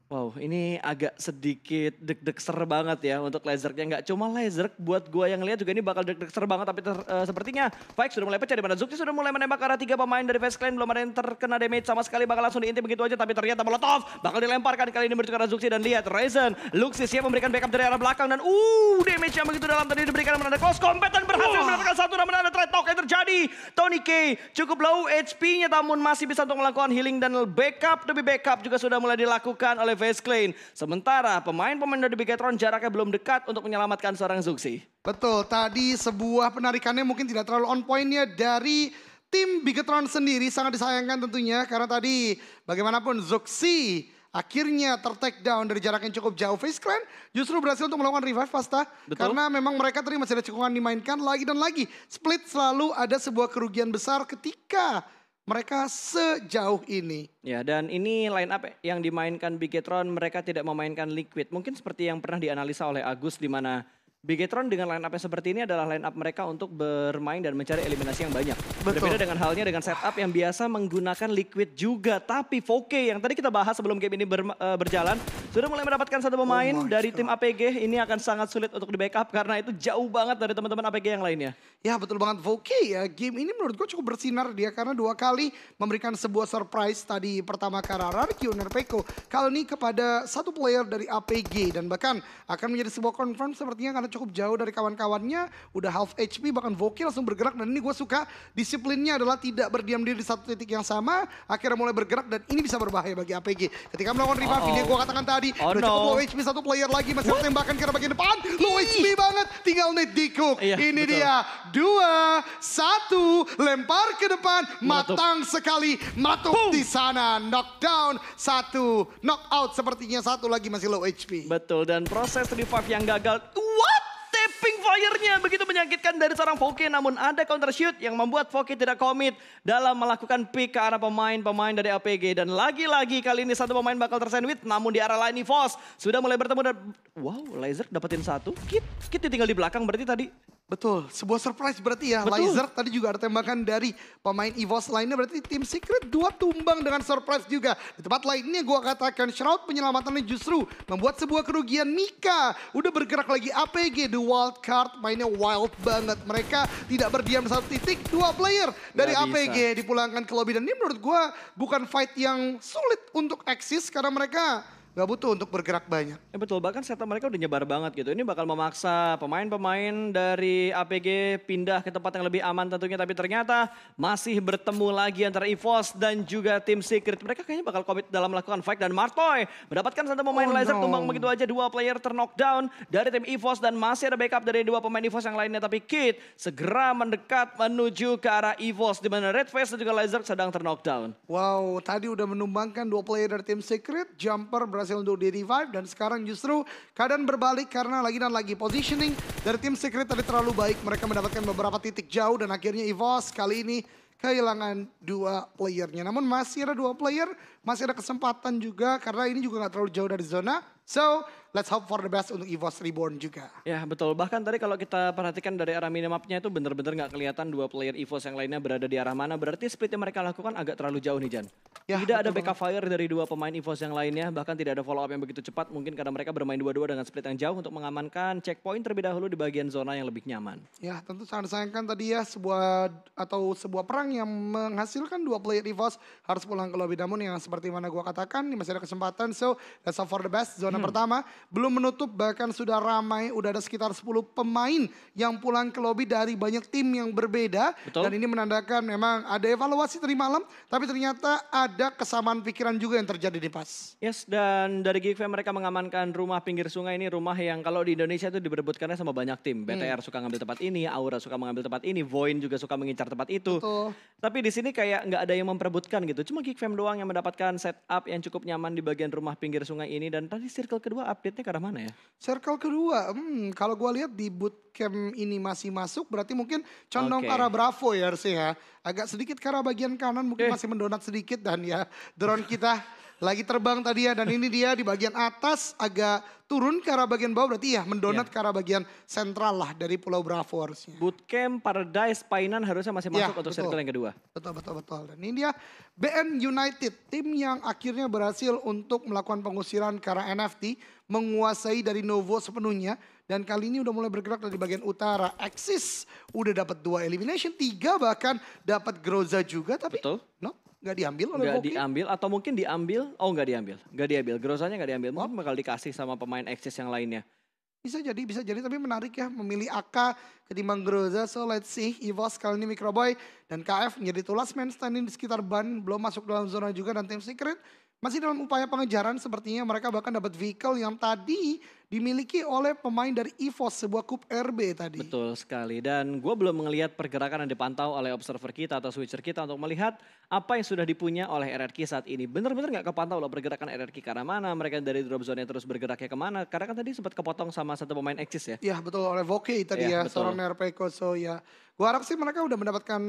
Wow, ini agak sedikit deg-deg banget ya untuk Lazerk-nya. Nggak cuma Lazerk, buat gua yang lihat juga ini bakal deg-deg banget. Tapi sepertinya Faik sudah mulai pecah di mana Zuki sudah mulai menembak ke arah 3 pemain dari Face Clan. Belum ada yang terkena damage sama sekali, bakal langsung diinti begitu aja. Tapi ternyata Molotov bakal dilemparkan kali ini menuju ke arah Zuki. Dan lihat, Ryzen, Luxi siap memberikan backup dari arah belakang. Dan damage yang begitu dalam tadi diberikan namun ada close combat dan berhasil mendapatkan satu. Namun ada trade talk yang terjadi. Tony K cukup low HP-nya namun masih bisa untuk melakukan healing dan backup demi backup juga sudah mulai dilakukan oleh Face Clan. Sementara pemain-pemain dari Bigetron jaraknya belum dekat untuk menyelamatkan seorang Zuxi. Betul, tadi sebuah penarikannya mungkin tidak terlalu on point-nya dari tim Bigetron sendiri. Sangat disayangkan tentunya karena tadi bagaimanapun Zuxi akhirnya ter-take down dari jarak yang cukup jauh. Face Clan justru berhasil untuk melakukan revive Pasta. Karena memang mereka tadi masih ada cekungan dimainkan lagi dan lagi. Split selalu ada sebuah kerugian besar ketika mereka sejauh ini. Ya, dan ini line up yang dimainkan Bigetron, mereka tidak memainkan Liquid. Mungkin seperti yang pernah dianalisa oleh Agus, di mana Bigetron dengan line up yang seperti ini adalah line up mereka untuk bermain dan mencari eliminasi yang banyak. Berbeda dengan halnya dengan setup yang biasa menggunakan Liquid juga. Tapi Voke yang tadi kita bahas sebelum game ini berjalan, sudah mulai mendapatkan satu pemain dari tim APG. Ini akan sangat sulit untuk di backup karena itu jauh banget dari teman-teman APG yang lainnya. Ya betul banget Voke ya, game ini menurut gue cukup bersinar dia karena 2 kali memberikan sebuah surprise. Tadi pertama ke arah Rarky Peko, kali ini kepada satu player dari APG. Dan bahkan akan menjadi sebuah confirm sepertinya karena cukup jauh dari kawan-kawannya. Udah half HP bahkan Voke langsung bergerak dan ini gue suka disiplinnya adalah tidak berdiam diri di satu titik yang sama. Akhirnya mulai bergerak dan ini bisa berbahaya bagi APG. Ketika melakukan revive ini gue katakan tadi, udah cukup low HP satu player lagi masih tembakan ke arah bagian depan. Low HP banget, tinggal Nate Dikuk. Ini betul. Dia 2, 1, lempar ke depan, matang sekali, matup di sana, knockdown, 1, knockout sepertinya satu lagi masih low HP. Betul, dan proses revive yang gagal, what? Tapping fire-nya begitu menyakitkan dari seorang Voke, namun ada counter shoot yang membuat Voke tidak komit dalam melakukan pick ke arah pemain-pemain dari APG. Dan lagi-lagi kali ini satu pemain bakal tersandwich, namun di arah lain EVOS sudah mulai bertemu dan wow, Lazerk dapetin satu, Kit tinggal di belakang berarti tadi. Betul, sebuah surprise berarti ya. Lazerk tadi juga ada tembakan dari pemain EVOS lainnya, berarti tim Secret 2 tumbang dengan surprise juga. Di tempat lainnya gue katakan Shroud penyelamatannya justru membuat sebuah kerugian. Mika udah bergerak lagi, APG the wild card mainnya wild banget. Mereka tidak berdiam di satu titik, 2 player dari APG dipulangkan ke lobby. Dan ini menurut gue bukan fight yang sulit untuk eksis karena mereka gak butuh untuk bergerak banyak. Ya betul, bahkan setup mereka udah nyebar banget gitu. Ini bakal memaksa pemain-pemain dari APG pindah ke tempat yang lebih aman tentunya. Tapi ternyata masih bertemu lagi antara EVOS dan juga tim Secret. Mereka kayaknya bakal komit dalam melakukan fight. Dan Martoy mendapatkan satu pemain Lazerk tumbang begitu aja. 2 player terknockdown dari tim EVOS. Dan masih ada backup dari 2 pemain EVOS yang lainnya. Tapi Kid segera mendekat menuju ke arah EVOS. Di mana Redface dan juga Lazerk sedang terknockdown. Wow, tadi udah menumbangkan 2 player dari tim Secret. Jumper berhasil untuk di revive dan sekarang justru keadaan berbalik karena lagi dan lagi positioning dari tim Secret tadi terlalu baik. Mereka mendapatkan beberapa titik jauh dan akhirnya EVOS kali ini kehilangan 2 playernya. Namun masih ada 2 player, masih ada kesempatan juga karena ini juga gak terlalu jauh dari zona. So, let's hope for the best untuk EVOS Reborn juga. Ya betul, bahkan tadi kalau kita perhatikan dari arah minimapnya itu bener-bener gak kelihatan 2 player EVOS yang lainnya berada di arah mana. Berarti split yang mereka lakukan agak terlalu jauh nih Jan. Ya, tidak ada backup fire dari 2 pemain EVOS yang lainnya. Bahkan tidak ada follow up yang begitu cepat. Mungkin karena mereka bermain 2-2 dengan split yang jauh untuk mengamankan checkpoint terlebih dahulu di bagian zona yang lebih nyaman. Ya tentu sangat disayangkan tadi ya sebuah perang yang menghasilkan 2 player EVOS harus pulang ke lobby. Namun yang seperti mana gua katakan ini masih ada kesempatan. So let's hope for the best. Zona pertama belum menutup, bahkan sudah ramai, udah ada sekitar 10 pemain yang pulang ke lobby dari banyak tim yang berbeda. Betul. Dan ini menandakan memang ada evaluasi tadi malam, tapi ternyata ada kesamaan pikiran juga yang terjadi di PAS. Yes, dan dari Geekfam mereka mengamankan rumah pinggir sungai ini, rumah yang kalau di Indonesia itu diberebutkannya sama banyak tim. BTR suka ngambil tempat ini, Aura suka mengambil tempat ini, Voin juga suka mengincar tempat itu. Betul. Tapi di sini kayak nggak ada yang memperebutkan gitu. Cuma Geekfam doang yang mendapatkan setup yang cukup nyaman di bagian rumah pinggir sungai ini. Dan tadi circle kedua update-nya ke arah mana ya? Circle kedua, kalau gue lihat di bootcamp ini masih masuk, berarti mungkin condong ke arah Bravo ya harusnya ya. Agak sedikit ke arah bagian kanan, mungkin masih mendonat sedikit dan ya drone kita lagi terbang tadi ya. Dan ini dia di bagian atas agak turun ke arah bagian bawah. Berarti ya mendonat ke arah bagian sentral lah dari Pulau Bravo harusnya. Bootcamp, Paradise, Painan harusnya masih masuk untuk betul. circle yang kedua. Betul. Dan ini dia BN United. Tim yang akhirnya berhasil untuk melakukan pengusiran ke arah NFT. Menguasai dari Novo sepenuhnya. Dan kali ini udah mulai bergerak dari bagian utara. Axis udah dapat 2 elimination. 3 bahkan dapat Groza juga. Tapi Betul. Nggak diambil oleh Nggak Voki. diambil atau mungkin diambil. Oh nggak diambil. Grozanya nggak diambil. Mungkin bakal dikasih sama pemain Axis yang lainnya. Bisa jadi tapi menarik ya memilih AK ketimbang Groza. So let's see EVOS kali ini Microboy dan KF menjadi tuh last man standing di sekitar ban. Belum masuk dalam zona juga dan tim Secret masih dalam upaya pengejaran. Sepertinya mereka bahkan dapat vehicle yang tadi dimiliki oleh pemain dari EVOS sebuah Cup RB tadi. Betul sekali dan gue belum melihat pergerakan yang dipantau oleh observer kita atau switcher kita untuk melihat apa yang sudah dipunya oleh RRQ saat ini. Bener-bener gak kepantau loh pergerakan RRQ ke arah mana, mereka dari drop zone terus bergeraknya kemana. Karena kan tadi sempat kepotong sama satu pemain Axis ya. Ya betul oleh Voki tadi ya, betul. seorang RPK. So ya gue harap sih mereka udah mendapatkan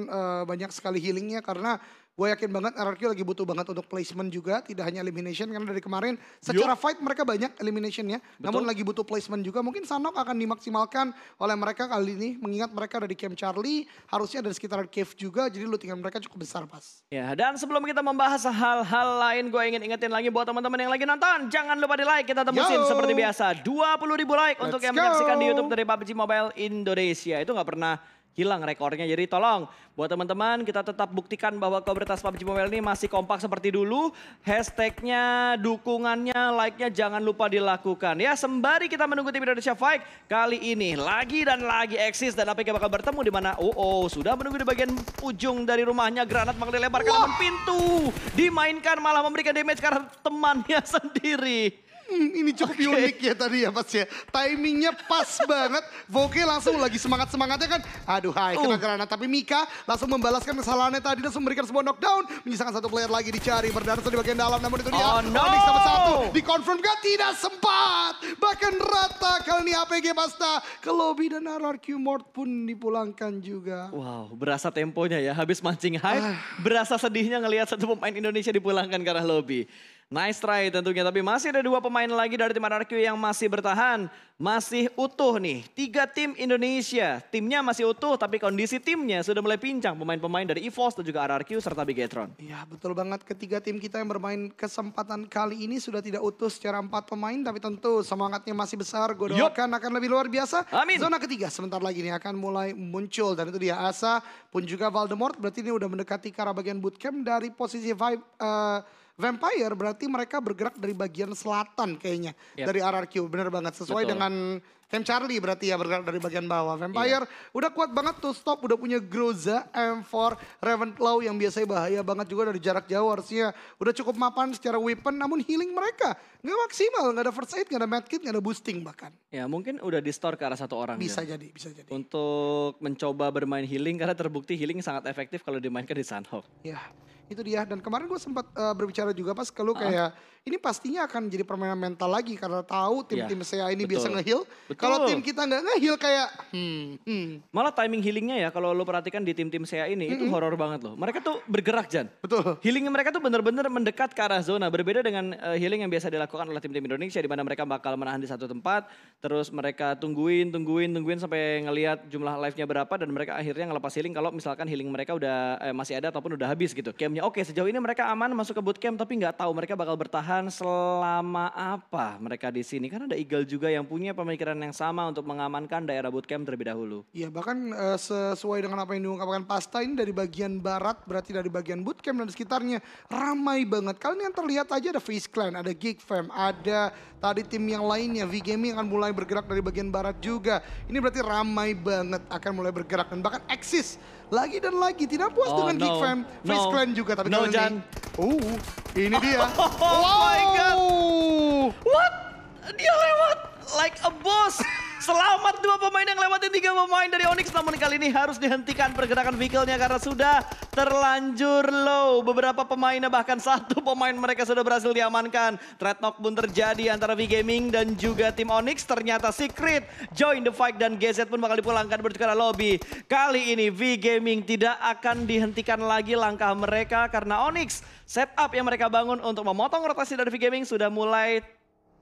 banyak sekali healingnya karena gue yakin banget RRQ lagi butuh banget untuk placement juga. Tidak hanya elimination karena dari kemarin secara fight mereka banyak eliminationnya. Namun lagi butuh placement juga. Mungkin Sanok akan dimaksimalkan oleh mereka kali ini. Mengingat mereka ada di Camp Charlie. Harusnya ada di sekitar cave juga. Jadi lootingan mereka cukup besar pas. Ya dan sebelum kita membahas hal-hal lain gue ingin ingetin lagi buat teman-teman yang lagi nonton. Jangan lupa di like, kita tembusin seperti biasa 20.000 like untuk yang menyaksikan di YouTube dari PUBG Mobile Indonesia. Itu gak pernah hilang rekornya. Jadi tolong buat teman-teman kita tetap buktikan bahwa komunitas PUBG Mobile ini masih kompak seperti dulu. Hashtagnya, dukungannya, like-nya jangan lupa dilakukan. Ya sembari kita menunggu tim Indonesia Fight kali ini lagi dan lagi Axis dan APK bakal bertemu di mana sudah menunggu di bagian ujung dari rumahnya. Granat bakal dilebar ke dalam pintu. Dimainkan malah memberikan damage karena temannya sendiri. Ini cukup unik ya tadi ya Mas ya. Timingnya pas banget. Voke langsung lagi semangat-semangatnya kan. Aduh kena granat. Tapi Mika langsung membalaskan kesalahannya tadi. Langsung memberikan sebuah knockdown. Menyisakan satu player lagi dicari. Berdarah di bagian dalam. Namun itu dia. Onyx dapat satu. Dikonfirm gak? Tidak sempat. Bahkan rata kali ini APG Pasta. Ke lobby dan RRQ Mort pun dipulangkan juga. Wow berasa temponya ya. Habis mancing hype. Berasa sedihnya ngelihat satu pemain Indonesia dipulangkan ke arah lobby. Nice try tentunya, tapi masih ada 2 pemain lagi dari tim RRQ yang masih bertahan. Masih utuh nih, 3 tim Indonesia. Timnya masih utuh, tapi kondisi timnya sudah mulai pincang. Pemain-pemain dari EVOS dan juga RRQ serta Bigetron. Iya betul banget, ketiga tim kita yang bermain kesempatan kali ini sudah tidak utuh secara 4 pemain. Tapi tentu semangatnya masih besar, gue doakan akan lebih luar biasa. Amin. Zona ketiga sebentar lagi nih akan mulai muncul. Dan itu dia Asa pun juga Voldemort, berarti ini udah mendekati ke arah bagian bootcamp dari posisi Vampire. Berarti mereka bergerak dari bagian selatan kayaknya. Dari RRQ, bener banget. Sesuai dengan Camp Charlie berarti ya bergerak dari bagian bawah. Vampire udah kuat banget tuh stop. Udah punya Groza, M4, Ravenclaw yang biasanya bahaya banget juga dari jarak jauh. Harusnya udah cukup mapan secara weapon. Namun healing mereka nggak maksimal. Nggak ada first aid, nggak ada medkit, nggak ada boosting bahkan. Ya mungkin udah di store ke arah satu orang. Bisa jadi. Untuk mencoba bermain healing karena terbukti healing sangat efektif kalau dimainkan di Sunhawk. Ya itu dia, dan kemarin gue sempat berbicara juga pas kalau kayak ini pastinya akan jadi permainan mental lagi karena tahu tim-tim CA ini biasa nge-heal. Kalau tim kita nggak nge-heal kayak Malah timing healingnya ya kalau lo perhatikan di tim-tim CA ini itu horor banget loh. Mereka tuh bergerak Jan. Betul. Healingnya mereka tuh bener-bener mendekat ke arah zona. Berbeda dengan healing yang biasa dilakukan oleh tim-tim Indonesia di mana mereka bakal menahan di satu tempat. Terus mereka tungguin sampai ngelihat jumlah life-nya berapa dan mereka akhirnya ngelepas healing kalau misalkan healing mereka udah masih ada ataupun udah habis gitu. Campnya oke, sejauh ini mereka aman masuk ke bootcamp tapi nggak tahu mereka bakal bertahan selama apa mereka di sini. Karena ada Eagle juga yang punya pemikiran yang sama untuk mengamankan daerah bootcamp terlebih dahulu. Iya bahkan sesuai dengan apa yang diungkapkan Pasta ini dari bagian barat, berarti dari bagian bootcamp dan sekitarnya ramai banget. Kalian yang terlihat aja ada Face Clan, ada Geek Fam, ada tadi tim yang lainnya, V Gaming akan mulai bergerak dari bagian barat juga. Ini berarti ramai banget akan mulai bergerak dan bahkan Axis lagi dan lagi tidak puas dengan Geek Fam, Face Clan juga. Tapi kali ini dia. Oh my god. What? Dia lewat like a boss. selamat dua pemain yang lewatin 3 pemain dari Onyx. Namun kali ini harus dihentikan pergerakan vehicle-nya karena sudah terlanjur low. Beberapa pemainnya bahkan satu pemain mereka sudah berhasil diamankan. Trade knock pun terjadi antara V-Gaming dan juga tim Onyx. Ternyata Secret join the fight dan GZ pun bakal dipulangkan menuju ke lobby. Kali ini V-Gaming tidak akan dihentikan lagi langkah mereka karena Onyx setup yang mereka bangun untuk memotong rotasi dari V-Gaming sudah mulai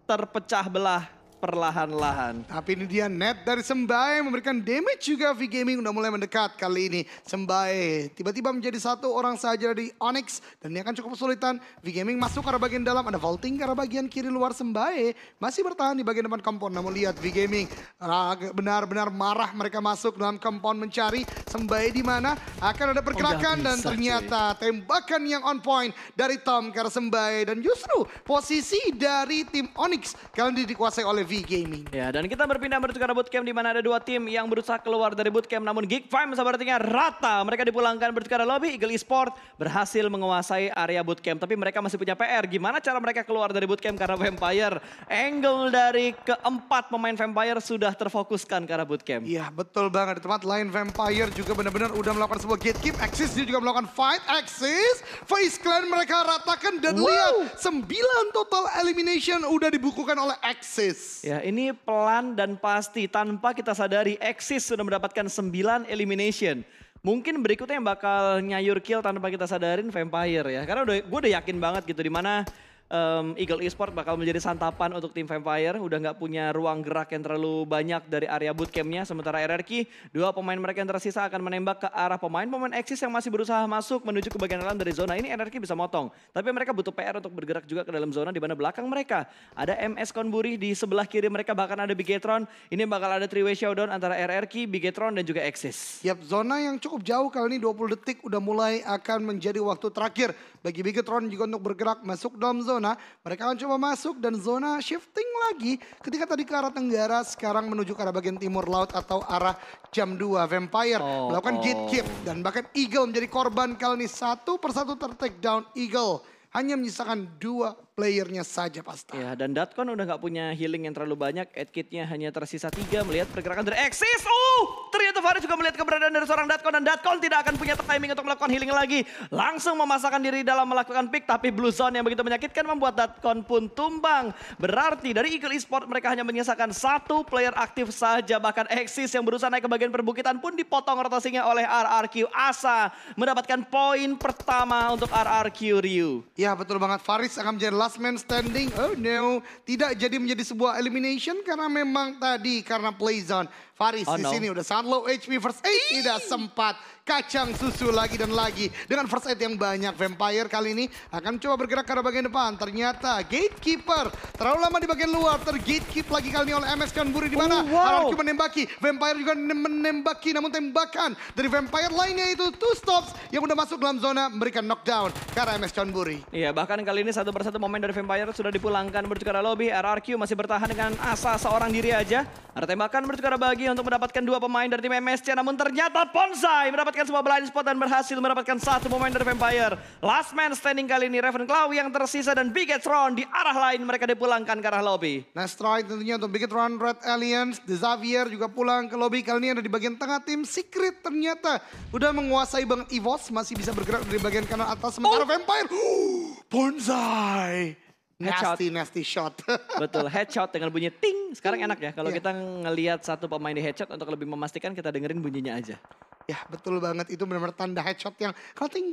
terpecah belah perlahan-lahan. Tapi ini dia net dari Sembae memberikan damage juga. V-Gaming udah mulai mendekat kali ini. Sembae tiba-tiba menjadi satu orang saja dari Onyx dan ini akan cukup kesulitan. V-Gaming masuk ke arah bagian dalam, ada vaulting ke arah bagian kiri luar. Sembae masih bertahan di bagian depan compound. Namun lihat V-Gaming benar-benar marah, mereka masuk dalam compound mencari Sembae di mana akan ada pergerakan dan ternyata tembakan yang on point dari Tom ke arah Sembae dan justru posisi dari tim Onyx kali ini dikuasai oleh V-Gaming. Ya, dan kita berpindah menuju ke arah bootcamp di mana ada dua tim yang berusaha keluar dari bootcamp. Namun Geek Fam sepertinya rata. Mereka dipulangkan menuju ke arah lobby. Eagle Esport berhasil menguasai area bootcamp. Tapi mereka masih punya PR. Gimana cara mereka keluar dari bootcamp karena Vampire. Angle dari keempat pemain Vampire sudah terfokuskan ke arah bootcamp. Iya, betul banget. Di tempat lain Vampire juga benar-benar udah melakukan sebuah gatekeep. Axis dia juga melakukan fight. Axis, Face Clan mereka ratakan dan lihat 9 total elimination udah dibukukan oleh Axis. Ya, ini pelan dan pasti tanpa kita sadari Axis sudah mendapatkan 9 elimination. Mungkin berikutnya yang bakal nyayur kill tanpa kita sadarin Vampire ya. Karena gue udah yakin banget gitu dimana Eagle Esport bakal menjadi santapan untuk tim Vampire. Udah nggak punya ruang gerak yang terlalu banyak dari area bootcampnya. Sementara RRQ, dua pemain mereka yang tersisa akan menembak ke arah pemain Axis yang masih berusaha masuk menuju ke bagian dalam dari zona. Ini RRQ bisa motong. Tapi mereka butuh PR untuk bergerak juga ke dalam zona di mana belakang mereka ada MS Konburi, di sebelah kiri mereka bahkan ada Bigetron. Ini bakal ada 3-way showdown antara RRQ, Bigetron dan juga Axis. Yap, zona yang cukup jauh kali ini 20 detik udah mulai akan menjadi waktu terakhir bagi Bigetron juga untuk bergerak masuk dalam zona. Mereka akan coba masuk dan zona shifting lagi ketika tadi ke arah tenggara sekarang menuju ke arah bagian timur laut atau arah jam 2. Vampire melakukan gatekeep dan bahkan Eagle menjadi korban kali ini. Satu persatu ter-take down. Eagle hanya menyisakan 2 playernya saja pasti. Ya, dan Datkon udah nggak punya healing yang terlalu banyak. Edkitnya hanya tersisa 3. Melihat pergerakan dari Axis. Ternyata Faris juga melihat keberadaan dari seorang Datkon. Dan Datkon tidak akan punya timing untuk melakukan healing lagi. Langsung memasakkan diri dalam melakukan pick. Tapi Blue Zone yang begitu menyakitkan membuat Datkon pun tumbang. Berarti dari Eagle Esport mereka hanya menyisakan 1 player aktif saja. Bahkan Axis yang berusaha naik ke bagian perbukitan pun dipotong rotasinya oleh RRQ. Asa mendapatkan poin pertama untuk RRQ Ryu. Ya, betul banget. Faris akan menjadi last man standing. Oh no, tidak jadi menjadi sebuah elimination karena memang tadi karena play zone. Faris di sini udah sangat low HP, first aid tidak sempat. Kacang susu lagi dan lagi. Dengan first aid yang banyak, Vampire kali ini akan coba bergerak ke arah bagian depan. Ternyata Gatekeeper terlalu lama di bagian luar. Tergatekeep lagi kali ini oleh MS Konburi di mana RRQ menembaki. Vampire juga menembaki, namun tembakan dari Vampire lainnya itu 2 stops yang udah masuk dalam zona memberikan knockdown ke arah MS Konburi. Iya, bahkan kali ini satu persatu pemain dari Vampire sudah dipulangkan menuju ke arah lobby. RRQ masih bertahan dengan asa seorang diri aja. Ada tembakan menuju ke arah bagi untuk mendapatkan 2 pemain dari tim MSC. Namun ternyata Bonsai mendapatkan sebuah blind spot dan berhasil mendapatkan 1 pemain dari Vampire. Last man standing kali ini Ravenclaw yang tersisa dan Bigetron di arah lain mereka dipulangkan ke arah lobby. Nice try tentunya untuk Bigetron Red Alliance. The Xavier juga pulang ke lobby kali ini ada di bagian tengah. Tim Secret ternyata udah menguasai banget EVOS. Masih bisa bergerak dari bagian kanan atas. Sementara Vampire, Bonsai. Nasty shot. Betul, headshot dengan bunyi ting. Sekarang enak ya kalau kita ngelihat satu pemain di headshot untuk lebih memastikan kita dengerin bunyinya aja. Ya, betul banget. Itu benar-benar tanda headshot yang kelenting,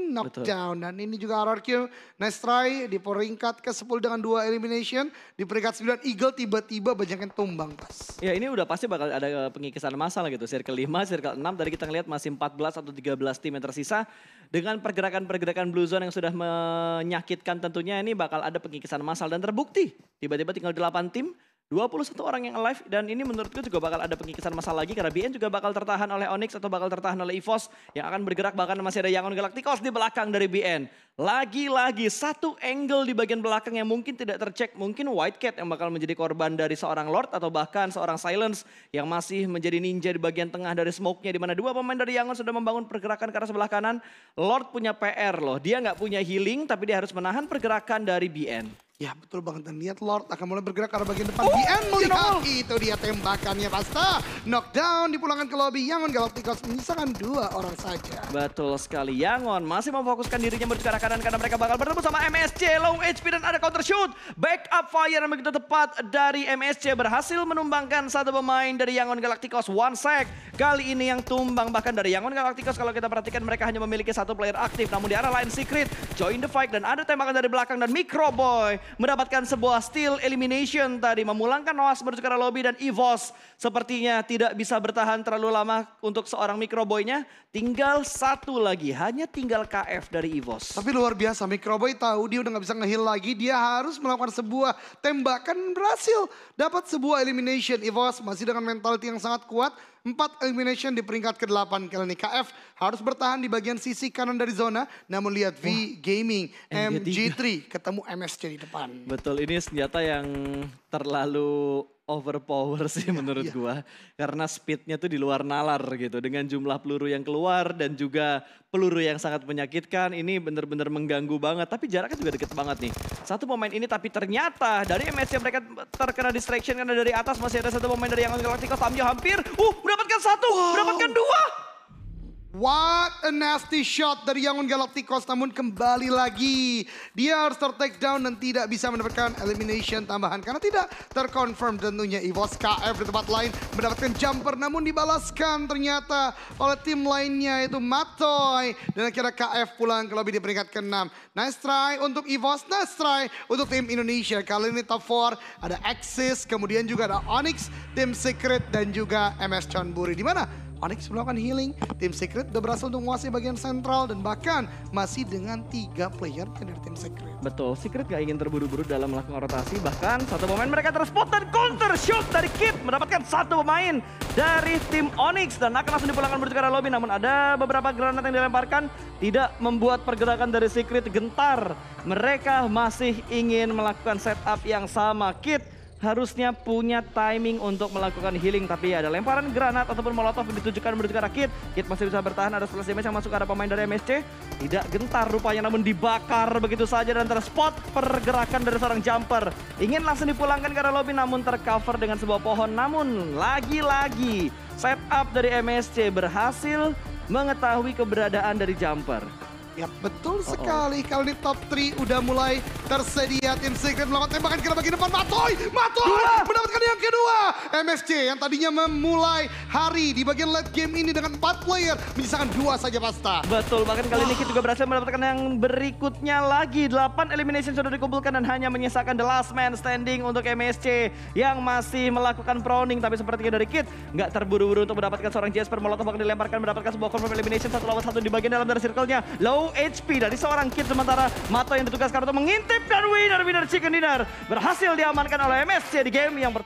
knockdown. Dan ini juga RRQ, nice try di peringkat ke-10 dengan 2 elimination. Di peringkat 9 Eagle tiba-tiba banyaknya tumbang pas. Ya, ini udah pasti bakal ada pengikisan massal gitu. Circle 5, circle 6. Tadi kita ngelihat masih 14 atau 13 tim yang tersisa. Dengan pergerakan-pergerakan Blue Zone yang sudah menyakitkan tentunya ini bakal ada pengikisan massal. Dan terbukti tiba-tiba tinggal 8 tim. 21 orang yang alive dan ini menurutku juga bakal ada pengikisan massal lagi karena BN juga bakal tertahan oleh Onyx atau bakal tertahan oleh EVOS yang akan bergerak, bahkan masih ada Yangon Galacticos di belakang dari BN. Lagi-lagi satu angle di bagian belakang yang mungkin tidak tercek, mungkin White Cat yang bakal menjadi korban dari seorang Lord atau bahkan seorang Silence yang masih menjadi ninja di bagian tengah dari smoke-nya di mana 2 pemain dari Yangon sudah membangun pergerakan ke arah sebelah kanan. Lord punya PR loh, dia nggak punya healing tapi dia harus menahan pergerakan dari BN. Ya betul banget, dan lihat Lord akan mulai bergerak ke arah bagian depan. BN melihat itu dia tembakannya Pasta. Knockdown dipulangkan ke lobby. Yangon Galacticos menyisakan 2 orang saja. Betul sekali, Yangon masih memfokuskan dirinya menuju ke arah kanan karena mereka bakal bertemu sama MSC. Low HP dan ada counter shoot. Backup fire yang begitu tepat dari MSC berhasil menumbangkan satu pemain dari Yangon Galacticos. One sec. Kali ini yang tumbang bahkan dari Yangon Galacticos kalau kita perhatikan mereka hanya memiliki 1 player aktif. Namun di arah lain Secret join the fight dan ada tembakan dari belakang dan Microboy mendapatkan sebuah steal elimination tadi. Memulangkan Noas menuju ke arah lobby dan EVOS sepertinya tidak bisa bertahan terlalu lama untuk seorang Microboy-nya. Tinggal 1 lagi, hanya tinggal KF dari EVOS. Tapi luar biasa, Microboy tahu dia udah gak bisa nge-heal lagi. Dia harus melakukan sebuah tembakan, berhasil dapat sebuah elimination. EVOS masih dengan mentality yang sangat kuat. 4 elimination di peringkat ke-8. Kali ini KF harus bertahan di bagian sisi kanan dari zona. Namun lihat V Gaming, MG3 ketemu MSC di depan. Betul, ini senjata yang terlalu overpower sih menurut gua. Karena speednya tuh di luar nalar gitu. Dengan jumlah peluru yang keluar dan juga peluru yang sangat menyakitkan. Ini bener-bener mengganggu banget. Tapi jaraknya juga deket banget nih. Satu pemain ini tapi ternyata dari MSC mereka terkena distraction karena dari atas masih ada satu pemain dari Yangon Galacticos. Tamnya hampir mendapatkan 1, mendapatkan 2. What a nasty shot dari Yangon Galacticos, namun kembali lagi dia harus ter-take down dan tidak bisa mendapatkan elimination tambahan karena tidak terconfirm tentunya. EVOS KF di tempat lain mendapatkan jumper namun dibalaskan ternyata oleh tim lainnya itu Matoy dan akhirnya KF pulang ke lobby di peringkat ke-6. Nice try untuk EVOS, nice try untuk tim Indonesia. Kali ini top 4 ada Axis, kemudian juga ada Onyx, tim Secret dan juga MS Chonburi. Di mana Onyx melakukan healing, tim Secret udah berhasil untuk menguasai bagian sentral dan bahkan masih dengan 3 player dari tim Secret. Betul, Secret gak ingin terburu-buru dalam melakukan rotasi. Bahkan satu pemain mereka terspot dan counter shoot dari Kip. Mendapatkan 1 pemain dari tim Onyx dan akan langsung dipulangkan menuju ke arah lobby. Namun ada beberapa granat yang dilemparkan tidak membuat pergerakan dari Secret gentar. Mereka masih ingin melakukan setup yang sama. Kit harusnya punya timing untuk melakukan healing. Tapi ada lemparan granat ataupun molotov yang ditujukan menuju ke arah Kit. Kit masih bisa bertahan, ada splash damage yang masuk ke arah pemain dari MSC. Tidak gentar rupanya namun dibakar begitu saja dan terspot pergerakan dari seorang jumper. Ingin langsung dipulangkan ke arah lobby namun tercover dengan sebuah pohon. Namun lagi-lagi setup dari MSC berhasil mengetahui keberadaan dari jumper. Ya betul sekali, kali ini top 3 udah mulai tersedia. Tim Secret melakukan tembakan ke bagian depan. Matoy mendapatkan yang kedua. MSC yang tadinya memulai hari di bagian late game ini dengan 4 player menyisakan 2 saja Pasta. Betul, bahkan kali ini kita juga berhasil mendapatkan yang berikutnya lagi. 8 elimination sudah dikumpulkan dan hanya menyisakan the last man standing untuk MSC yang masih melakukan proning. Tapi sepertinya dari Kit nggak terburu-buru untuk mendapatkan seorang Jasper. Molotov akan dilemparkan mendapatkan sebuah confirm elimination 1 lawan 1 di bagian dalam dari circle-nya. Low HP dari seorang Kit, sementara Mato yang ditugaskan untuk mengintip dan winner chicken dinner berhasil diamankan oleh MSC di game yang pertama.